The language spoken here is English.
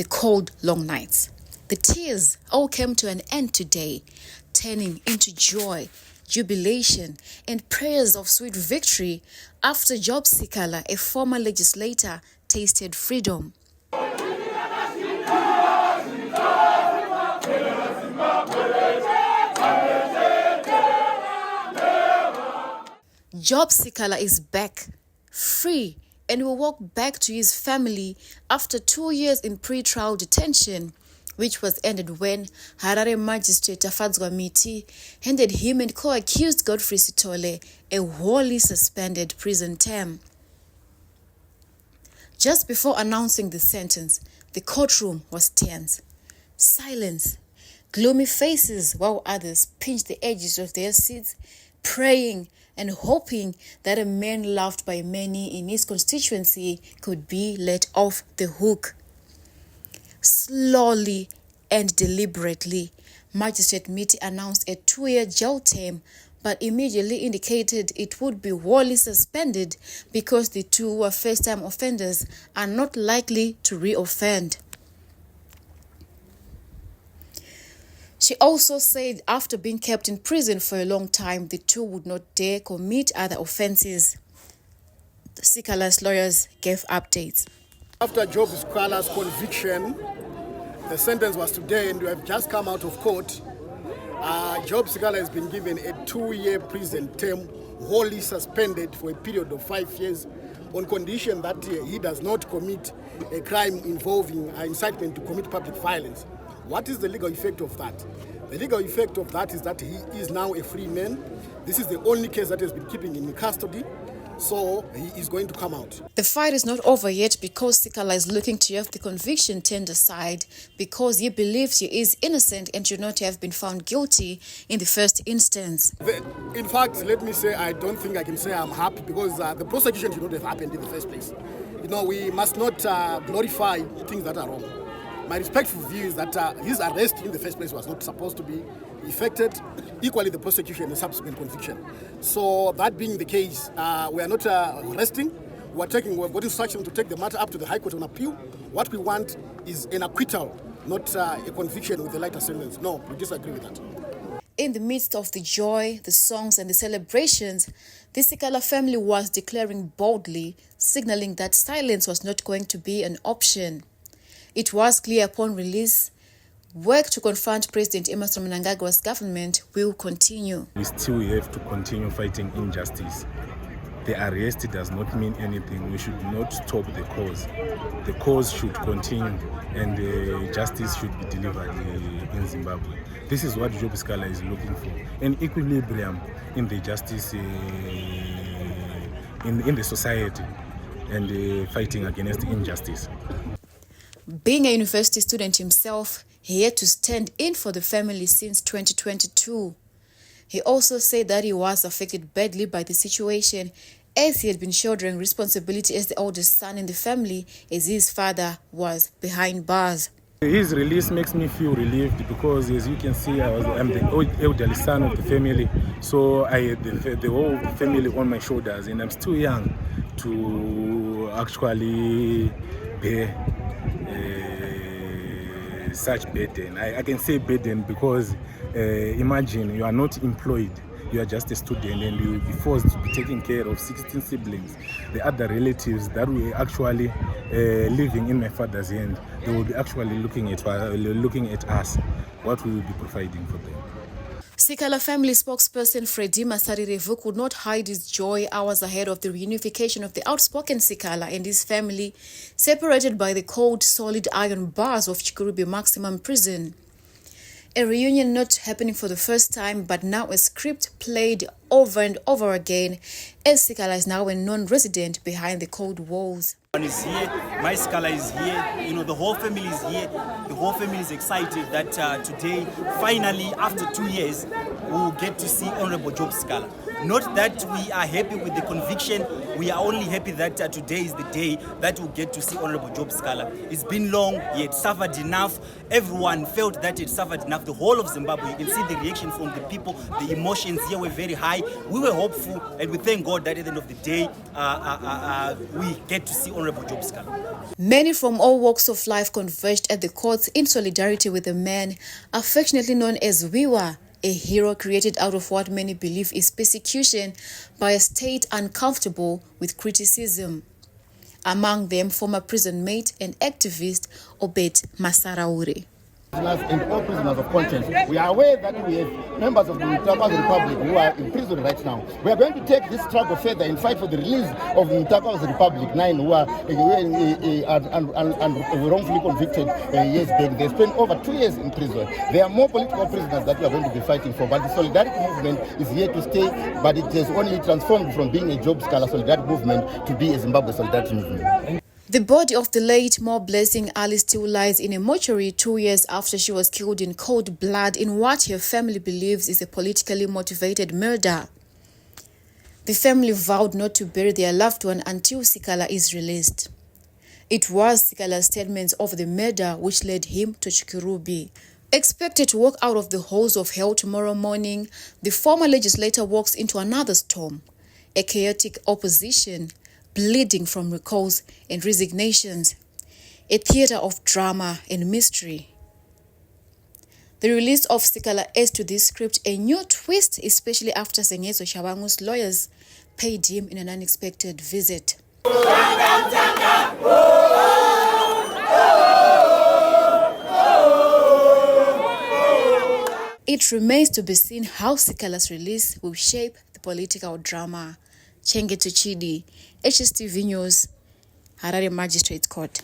the cold, long nights. The tears all came to an end today, turning into joy, jubilation, and prayers of sweet victory after Job Sikhala, a former legislator, tasted freedom. Job Sikhala is back, free, and will walk back to his family after 2 years in pre-trial detention, which was ended when Harare Magistrate Tafadzwa Miti handed him and co-accused Godfrey Sithole a wholly suspended prison term. Just before announcing the sentence, the courtroom was tense. Silence, gloomy faces, while others pinched the edges of their seats, praying and hoping that a man loved by many in his constituency could be let off the hook. Slowly and deliberately, Magistrate Miti announced a 2-year jail term, but immediately indicated it would be wholly suspended because the two who are first-time offenders are not likely to re-offend. She also said after being kept in prison for a long time, the two would not dare commit other offences. Sikhala's lawyers gave updates. After Job Sikhala's conviction, the sentence was today and we have just come out of court. Job Sikhala has been given a 2-year prison term, wholly suspended for a period of 5 years on condition that he does not commit a crime involving incitement to commit public violence. What is the legal effect of that? The legal effect of that is that he is now a free man. This is the only case that has been keeping him in custody, so he is going to come out. The fight is not over yet because Sikhala is looking to have the conviction turned aside because he believes he is innocent and should not have been found guilty in the first instance. In fact, let me say, I don't think I can say I'm happy because the prosecution should not have happened in the first place. You know, we must not glorify things that are wrong. My respectful view is that his arrest in the first place was not supposed to be effected. Equally, the prosecution and subsequent conviction. So that being the case, we are not arresting. We've got instruction to take the matter up to the High Court on appeal. What we want is an acquittal, not a conviction with a lighter sentence. No, we disagree with that. In the midst of the joy, the songs and the celebrations, the Sikhala family was declaring boldly, signaling that silence was not going to be an option. It was clear upon release, work to confront President Emmerson Mnangagwa's government will continue. We still have to continue fighting injustice. The arrest does not mean anything. We should not stop the cause. The cause should continue and justice should be delivered in Zimbabwe. This is what Job Sikhala is looking for. An equilibrium in the justice, in the society and fighting against injustice. Being a university student himself, he had to stand in for the family since 2022. He also said that he was affected badly by the situation as he had been shouldering responsibility as the oldest son in the family as his father was behind bars. His release makes me feel relieved because, as you can see, I'm the elderly son of the family. So I had the whole family on my shoulders and I'm still young to actually bear such burden. I can say burden because imagine you are not employed, you are just a student and you will be forced to be taking care of 16 siblings, the other relatives that were actually living in my father's hand. They will be actually looking at us, what we will be providing for them. Sikhala family spokesperson Freddy Masarirevu could not hide his joy hours ahead of the reunification of the outspoken Sikhala and his family, separated by the cold, solid iron bars of Chikurubi Maximum Prison. A reunion not happening for the first time, but now a script played over and over again, as Sikhala is now a non-resident behind the cold walls. One is here, my Sikhala is here, you know, the whole family is here. The whole family is excited that today, finally, after 2 years, we will get to see Honorable Job Sikhala. Not that we are happy with the conviction, we are only happy that today is the day that we'll get to see Honorable Job Sikhala. It's been long, he had suffered enough. Everyone felt that he had suffered enough. The whole of Zimbabwe, you can see the reaction from the people. The emotions here were very high. We were hopeful, and we thank God that at the end of the day, we get to see Honorable Job Sikhala. Many from all walks of life converged at the courts in solidarity with the man affectionately known as Wiwa, a hero created out of what many believe is persecution by a state uncomfortable with criticism. Among them, former prison mate and activist Obed Masaraure. And all prisoners of conscience, we are aware that we have members of the Tshabangu Republic who are in prison right now. We are going to take this struggle further and fight for the release of the Tshabangu Republic 9 who are wrongfully convicted years back. They spent over 2 years in prison. There are more political prisoners that we are going to be fighting for. But the solidarity movement is here to stay, but it has only transformed from being a Job Sikhala solidarity movement to be a Zimbabwe solidarity movement. The body of the late Mo Blessing Ali still lies in a mortuary 2 years after she was killed in cold blood in what her family believes is a politically motivated murder. The family vowed not to bury their loved one until Sikhala is released. It was Sikhala's statements of the murder which led him to Chikurubi. Expected to walk out of the halls of hell tomorrow morning, the former legislator walks into another storm, a chaotic opposition bleeding from recalls and resignations, a theatre of drama and mystery. The release of Sikhala adds to this script a new twist, especially after Tshabangu's lawyers paid him in an unexpected visit. It remains to be seen how Sikhala's release will shape the political drama. Chenge Tuchidi, HSTV News, Harare Magistrates Court.